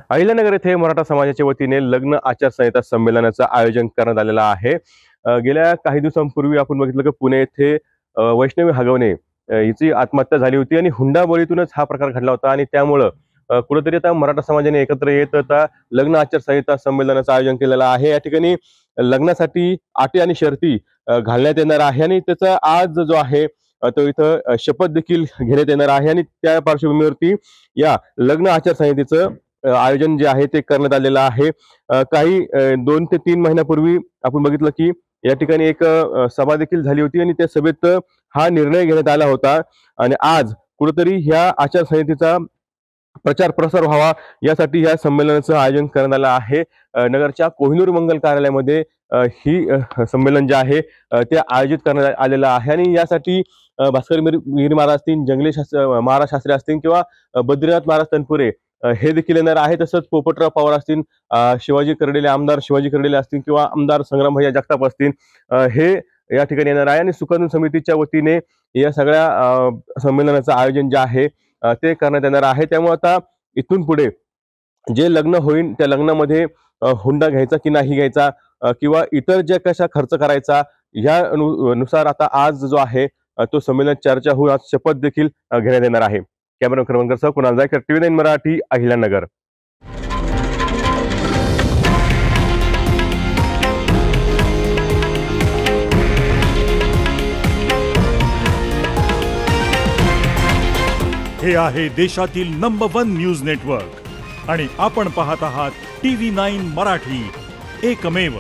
अहिल्यानगर येथे मराठा समाजाच्या वतीने लग्न आचारसंहिता संमेलनाचं आयोजन करण्यात आलेलं आहे। गेल्या काही दिवसांपूर्वी आपण बघितलं की पुणे येथे वैष्णवी हगवणे हिची आत्महत्या झाली होती आणि हुंडाबळीतूनच हा प्रकार घडला होता आणि त्यामुळे कुठेतरी आता मराठा समाजाने एकत्र येत आता लग्न आचारसंहिता संमेलनाचं आयोजन केलेलं आहे। या ठिकाणी लग्नासाठी अटी आणि शर्ती घालण्यात येणार आहे आणि त्याचा आज जो आहे तो इथं शपथ देखील घेण्यात येणार आहे आणि त्या पार्श्वभूमीवरती या लग्न आचारसंहितेचं आयोजन जे आहे ते करण्यात आलेलं आहे। काही 2 ते 3 महिन्यापूर्वी आपण बघितलं की या ठिकाणी एक सभा देखील झाली होती आणि त्या सभेत हा निर्णय घेण्यात आला होता आणि आज कुठेतरी ह्या आचारसंहितेचा प्रचार प्रसार व्हावा यासाठी या संमेलनाचं आयोजन करण्यात आलं आहे। नगरच्या कोहिनूर मंगल कार्यालयामध्ये ही संमेलन जे आहे ते आयोजित करण्यात आलेलं आहे आणि यासाठी भास्कर गिरी महाराज असतील, जंगले महाराज शास्त्री असतील किंवा बद्रीनाथ महाराज तनपुरे हे देखील येणार आहे। तसंच पोपटराव पवार असतील, शिवाजी करडेले आमदार शिवाजी करडेले असतील किंवा आमदार संग्रामभैया जगताप असतील, हे या ठिकाणी येणार आहे आणि सुखद समितीच्या वतीने या सगळ्या संमेलनाचं आयोजन जे आहे ते करण्यात येणार आहे। त्यामुळे आता इथून पुढे जे लग्न होईल त्या लग्नामध्ये हुंडा घ्यायचा की नाही घ्यायचा किंवा इतर जे कशा खर्च करायचा या नुसार आता आज जो आहे तो संमेलन चर्चा होऊन आज शपथ देखील घेण्यात येणार आहे। कॅमेरा क्रमांकासह कुणाल जायकर, TV9 मराठी, अहिल्यानगर। हे आहे देशातील नंबर 1 न्यूज नेटवर्क आणि आपण पाहत आहात TV9 मराठी, एकमेव।